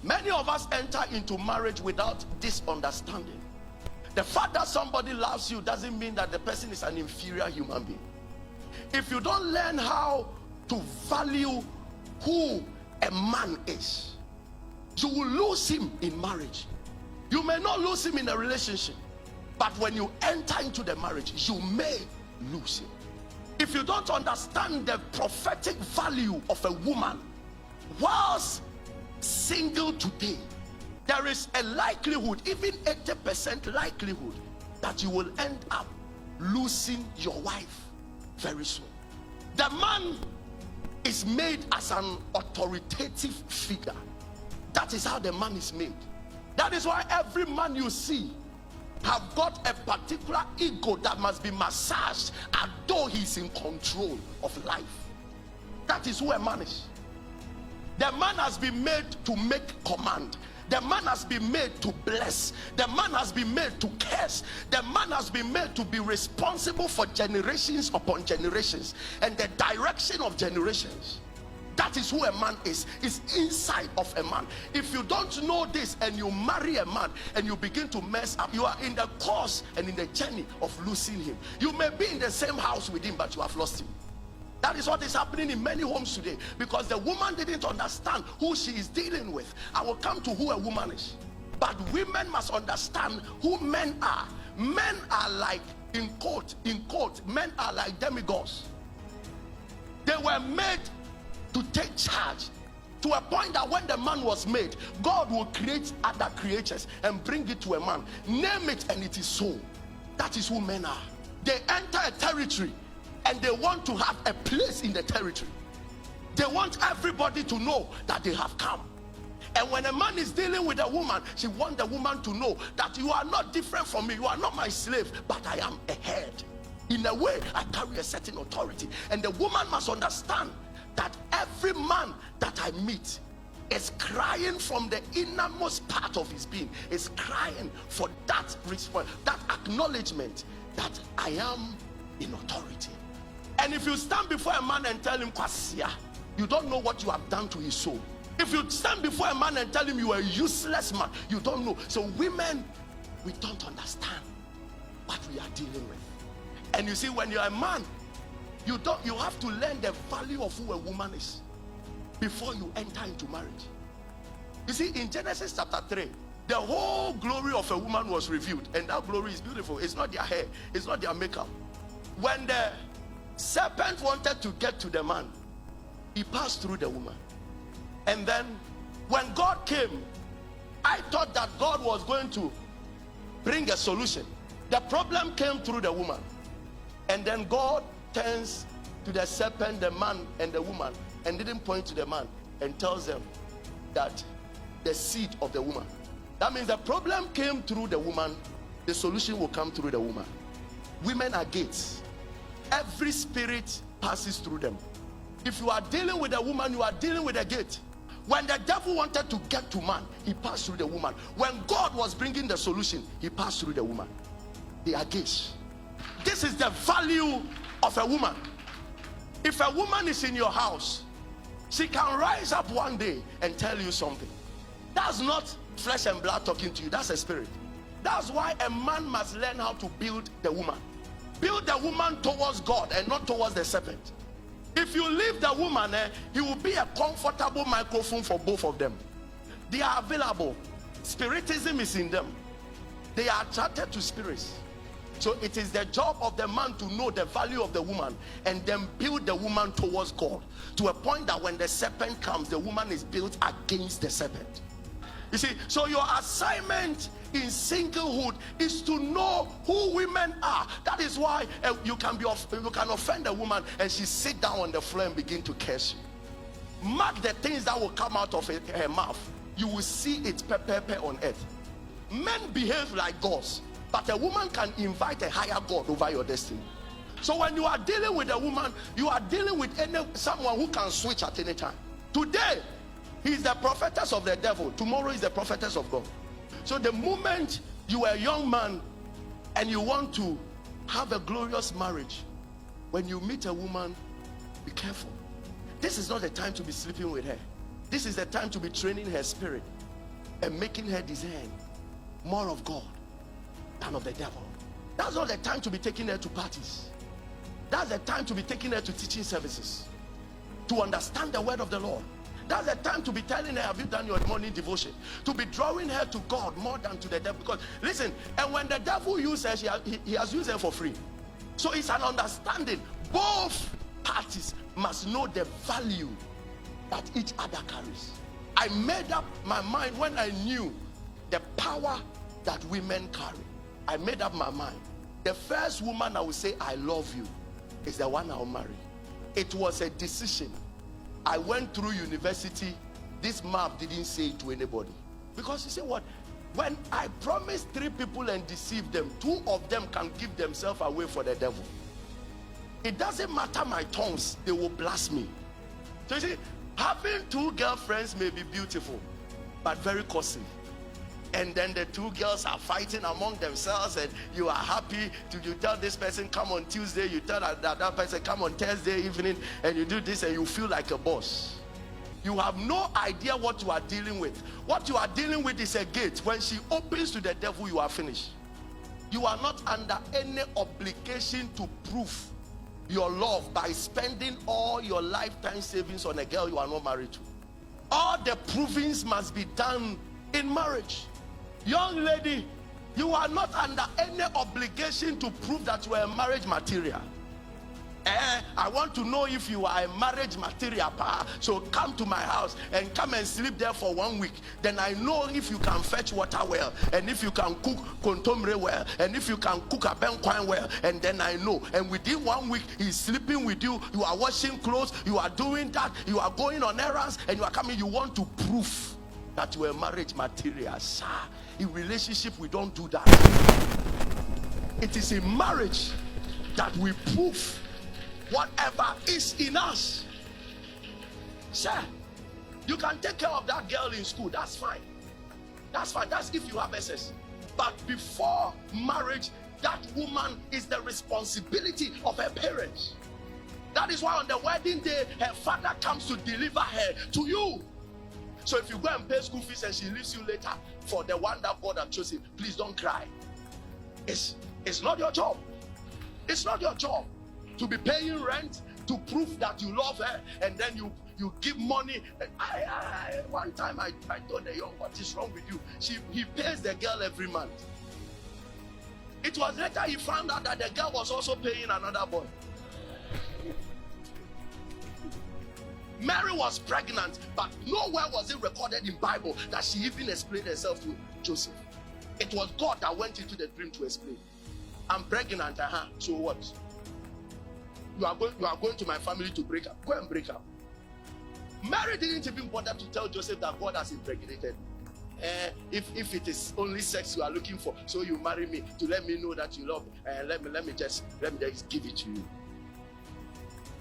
Many of us enter into marriage without this understanding. The fact that somebody loves you doesn't mean that the person is an inferior human being. If you don't learn how to value who a man is, you will lose him in marriage. You may not lose him in a relationship, but when you enter into the marriage, you may lose him. If you don't understand the prophetic value of a woman whilst single today, there is a likelihood, even 80% likelihood, that you will end up losing your wife very soon. The man is made as an authoritative figure. That is how the man is made. That is why every man you see have got a particular ego that must be massaged as though he's in control of life. That is who a man is. The man has been made to make command. The man has been made to bless. The man has been made to curse. The man has been made to be responsible for generations upon generations and the direction of generations. That is who a man is. It's inside of a man. If you don't know this and you marry a man and you begin to mess up, you are in the course and in the journey of losing him. You may be in the same house with him, but you have lost him. That is what is happening in many homes today, because the woman didn't understand who she is dealing with. I will come to who a woman is. But women must understand who men are. Men are like, in quote, men are like demigods. They were made to take charge, to a point that when the man was made, God will create other creatures and bring it to a man. Name it and it is so. That is who men are. They enter a territory and they want to have a place in the territory. They want everybody to know that they have come. And when a man is dealing with a woman, she wants the woman to know that you are not different from me. You are not my slave, but I am a head. In a way, I carry a certain authority. And the woman must understand that every man that I meet is crying from the innermost part of his being, is crying for that response, that acknowledgement that I am in authority. And if you stand before a man and tell him, Kwasia, you don't know what you have done to his soul. If you stand before a man and tell him you are a useless man, you don't know. So women, we don't understand what we are dealing with. And you see, when you're a man, you have to learn the value of who a woman is before you enter into marriage. You see, in Genesis chapter 3, the whole glory of a woman was revealed, and that glory is beautiful. It's not their hair, it's not their makeup. When the serpent wanted to get to the man, he passed through the woman. And then when God came, I thought that God was going to bring a solution. The problem came through the woman. And then God turns to the serpent, the man and the woman, and didn't point to the man and tells them that the seed of the woman. That means the problem came through the woman, the solution will come through the woman. Women are gates. Every spirit passes through them. If you are dealing with a woman, you are dealing with a gate. When the devil wanted to get to man, he passed through the woman. When God was bringing the solution, he passed through the woman. They are gates. This is the value of a woman. If a woman is in your house, she can rise up one day and tell you something. That's not flesh and blood talking to you, that's a spirit. That's why a man must learn how to build the woman. Build the woman towards God and not towards the serpent. If you leave the woman, he will be a comfortable microphone for both of them. They are available. Spiritism is in them. They are attracted to spirits. So it is the job of the man to know the value of the woman and then build the woman towards God, to a point that when the serpent comes, the woman is built against the serpent. You see, so your assignment in singlehood is to know who women are. That is why you can offend a woman and she sit down on the floor and begin to curse you. Mark the things that will come out of her mouth. You will see it pepper on earth. Men behave like gods, but a woman can invite a higher God over your destiny. So when you are dealing with a woman, you are dealing with someone who can switch at any time. Today, he is the prophetess of the devil. Tomorrow is the prophetess of God. So the moment you are a young man and you want to have a glorious marriage, when you meet a woman, be careful. This is not the time to be sleeping with her. This is the time to be training her spirit. and making her discern more of God than of the devil. That's not the time to be taking her to parties. That's the time to be taking her to teaching services, to understand the word of the Lord. That's the time to be telling her, have you done your morning devotion? To be drawing her to God more than to the devil. Because listen, and when the devil uses her, he has used her for free. So it's an understanding. Both parties must know the value that each other carries. I made up my mind when I knew the power that women carry. I made up my mind. The first woman I will say I love you is the one I'll marry. It was a decision. I went through university. This map didn't say it to anybody. Because you say what? When I promise 3 people and deceive them, 2 of them can give themselves away for the devil. It doesn't matter my tongues, they will blast me. So you see, having 2 girlfriends may be beautiful, but very costly. And then the 2 girls are fighting among themselves, and you are happy you tell this person come on Tuesday, you tell that person come on Thursday evening, and you do this and you feel like a boss. You have no idea what you are dealing with. What you are dealing with is a gate. When she opens to the devil, you are finished. You are not under any obligation to prove your love by spending all your lifetime savings on a girl you are not married to. All the provings must be done in marriage. Young lady, you are not under any obligation to prove that you are a marriage material. I want to know if you are a marriage material, so come to my house and come and sleep there for 1 week. Then I know if you can fetch water well, and if you can cook kontomre well, and if you can cook a benquine well, and then I know. And within 1 week, he's sleeping with you, you are washing clothes, you are doing that, you are going on errands, and you are coming, you want to prove that you are a marriage material. Sir, in relationship, we don't do that. It is in marriage that we prove whatever is in us. Sir, you can take care of that girl in school, that's fine. That's fine, that's if you have access. But before marriage, that woman is the responsibility of her parents. That is why on the wedding day, her father comes to deliver her to you. So if you go and pay school fees and she leaves you later for the one that God has chosen, please don't cry. It's not your job. It's not your job to be paying rent to prove that you love her, and then you give money. One time I told the young, what is wrong with you? He pays the girl every month. It was later he found out that the girl was also paying another boy. Mary was pregnant, but nowhere was it recorded in Bible that she even explained herself to Joseph. It was God that went into the dream to explain. I'm pregnant, so what? You are going to my family to break up. Go and break up. Mary didn't even bother to tell Joseph that God has impregnated. If it is only sex you are looking for, so you marry me to let me know that you love me. Let me just give it to you.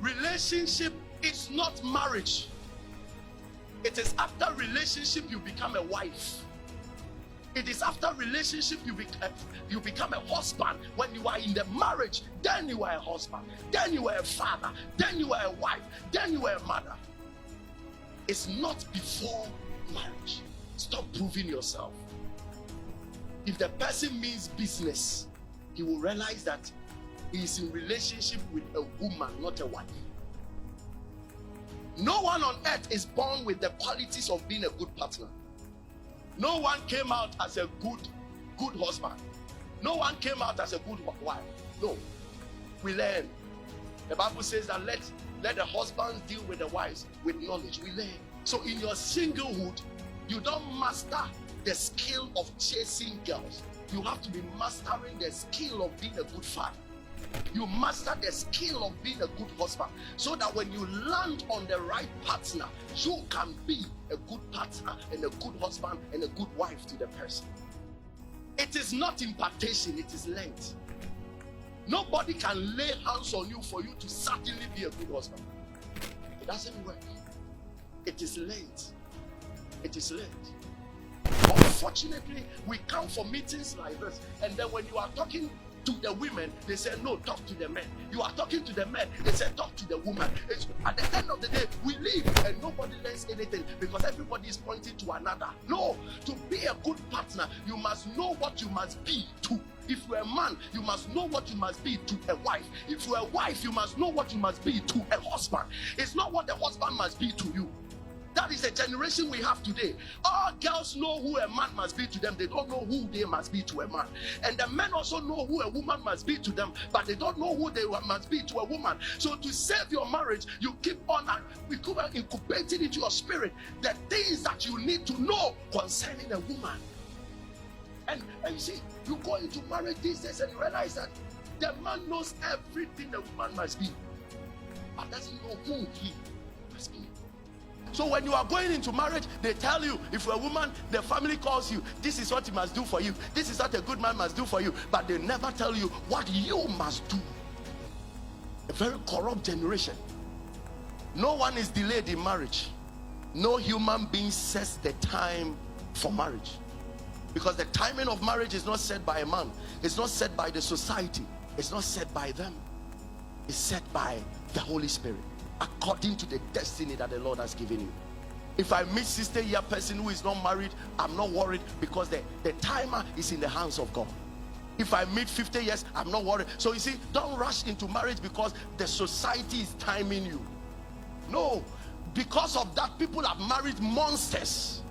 Relationship is not marriage. It is after relationship you become a wife. It is after relationship you become a husband. When you are in the marriage, then you are a husband, then you are a father, then you are a wife, then you are a mother. It's not before marriage. Stop proving yourself. If the person means business, he will realize that he is in relationship with a woman, not a wife. No one on earth is born with the qualities of being a good partner. No one came out as a good husband. No one came out as a good wife. No. We learn. The Bible says that let the husbands deal with the wives with knowledge. We learn. So in your singlehood, you don't master the skill of chasing girls. You have to be mastering the skill of being a good father. You master the skill of being a good husband, so that when you land on the right partner, you can be a good partner and a good husband and a good wife to the person. It is not impartation, it is learned. Nobody can lay hands on you for you to certainly be a good husband. It doesn't work. It is learned. It is learned. Unfortunately, we come for meetings like this, and then when you are talking to the women, they say, no, talk to the men. You are talking to the men, they say, talk to the woman. At the end of the day, we leave and nobody learns anything because everybody is pointing to another. No, to be a good partner, you must know what you must be to. If you're a man, you must know what you must be to a wife. If you're a wife, you must know what you must be to a husband. It's not what the husband must be to you. That is the generation we have today. All girls know who a man must be to them. They don't know who they must be to a man. And the men also know who a woman must be to them, but they don't know who they must be to a woman. So to save your marriage, you keep on incubating into your spirit the things that you need to know concerning a woman. And you see, you go into marriage these days and you realize that the man knows everything the woman must be, but doesn't know who he must be. So when you are going into marriage, they tell you, if you're a woman, the family calls you, this is what he must do for you, this is what a good man must do for you, but they never tell you what you must do. A very corrupt generation. No one is delayed in marriage. No human being sets the time for marriage, because the timing of marriage is not set by a man, it's not set by the society, it's not set by them, it's set by the Holy Spirit, according to the destiny that the Lord has given you. If I meet 60-year person who is not married, I'm not worried, because the timer is in the hands of God. If I meet 50 years, I'm not worried. So you see, don't rush into marriage because the society is timing you. No, because of that, people have married monsters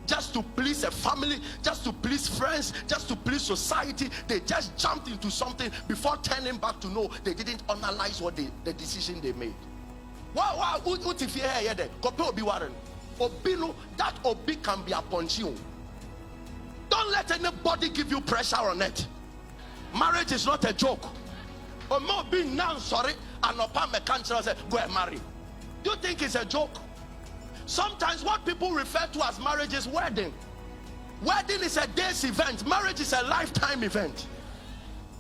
just to please a family, just to please friends, just to please society. They just jumped into something before turning back to know they didn't analyze what the decision they made. Wow, what if you hear that? Obi Warren, Obino, that Obi can be upon you. Don't let anybody give you pressure on it. Marriage is not a joke. Omo be now sorry, and Opa me can't say go and marry. Do you think it's a joke? Sometimes what people refer to as marriage is wedding. Wedding is a day's event. Marriage is a lifetime event.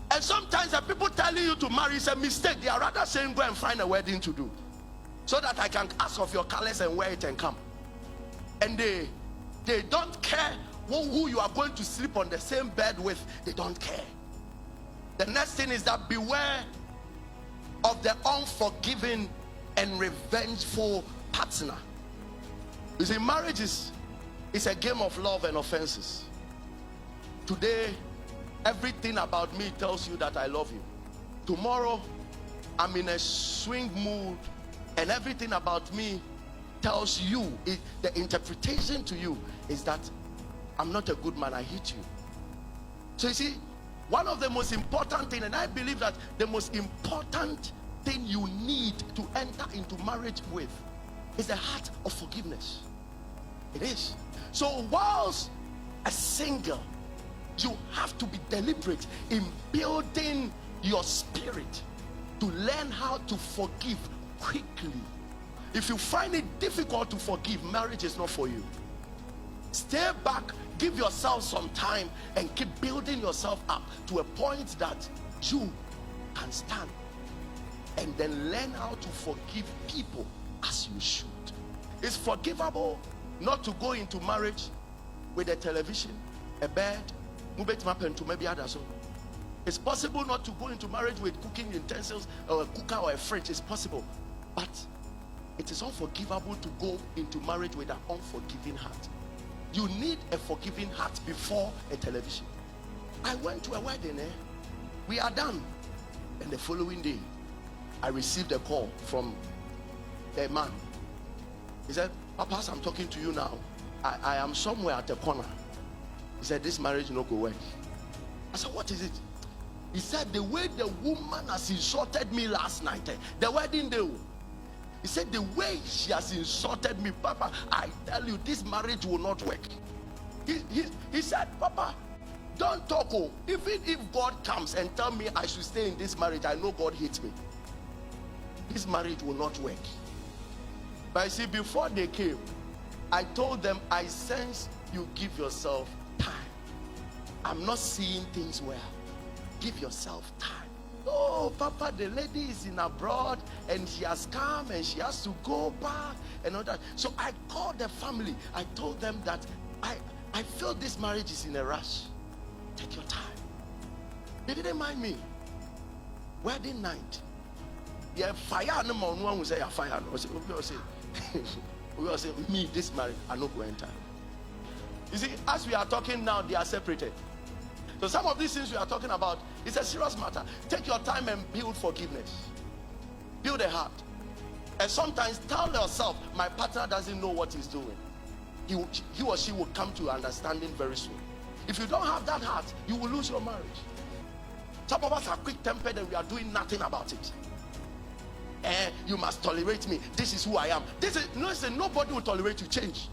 And sometimes the people telling you to marry is a mistake. They are rather saying go and find a wedding to do, so that I can ask of your colors and wear it and come. And they don't care who you are going to sleep on the same bed with. They don't care. The next thing is that beware of the unforgiving and revengeful partner. You see, marriage is a game of love and offenses. Today, everything about me tells you that I love you. Tomorrow, I'm in a swing mood, and everything about me tells you, the interpretation to you is that I'm not a good man, I hate you. So you see, one of the most important things, and I believe that the most important thing you need to enter into marriage with is the heart of forgiveness. It is. So whilst a single, you have to be deliberate in building your spirit to learn how to forgive quickly. If you find it difficult to forgive, marriage is not for you. Stay back, give yourself some time, and keep building yourself up to a point that you can stand, and then learn how to forgive people as you should. It's forgivable not to go into marriage with a television, a bed, it's possible not to go into marriage with cooking utensils or a cooker or a fridge. It's possible, but it is unforgivable to go into marriage with an unforgiving heart. You need a forgiving heart before a television. I went to a wedding, we are done, and the following day I received a call from a man. He said, Papa, as I'm talking to you now, I am somewhere at the corner. He said, this marriage no go work. I said, what is it? He said, the way the woman has insulted me last night, the wedding day. He said, the way she has insulted me, Papa, I tell you, this marriage will not work. He said, Papa, don't talk. Even if God comes and tell me I should stay in this marriage, I know God hates me. This marriage will not work. But you see, before they came, I told them, I sense you give yourself time. I'm not seeing things well. Give yourself time. Oh, Papa, the lady is in abroad and she has come and she has to go back and all that. So I called the family. I told them that I feel this marriage is in a rush. Take your time. They didn't mind me. Wedding night. Yeah, fire no more. No one will say fire. We will say me this marriage I not going to enter. You see, as we are talking now, they are separated. So some of these things we are talking about, it's a serious matter. Take your time and build forgiveness. Build a heart. And sometimes tell yourself, my partner doesn't know what he's doing. He or she will come to understanding very soon. If you don't have that heart, you will lose your marriage. Some of us are quick-tempered and we are doing nothing about it. You must tolerate me. This is who I am. Listen, nobody will tolerate you. Change.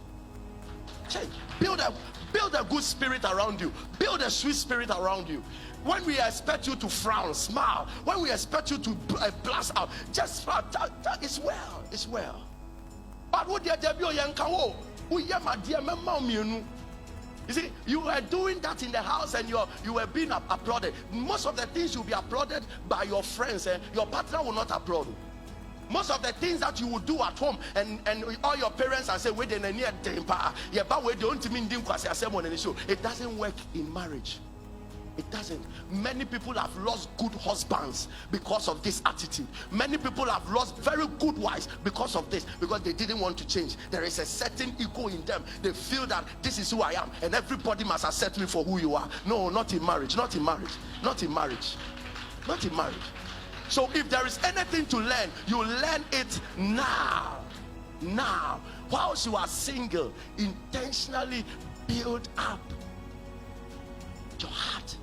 Build a good spirit around you. Build a sweet spirit around you. When we expect you to frown, smile. When we expect you to blast out, just smile. It's well. It's well. But what you see, you were doing that in the house and you were being applauded. Most of the things you'll be applauded by your friends. Your partner will not applaud you. Most of the things that you will do at home and all your parents are saying, it doesn't work in marriage. It doesn't. Many people have lost good husbands because of this attitude. Many people have lost very good wives because of this, because they didn't want to change. There is a certain ego in them. They feel that this is who I am and everybody must accept me for who you are. No, not in marriage. Not in marriage. Not in marriage. Not in marriage. So if there is anything to learn, you learn it now. Now. Whilst you are single, intentionally build up your heart.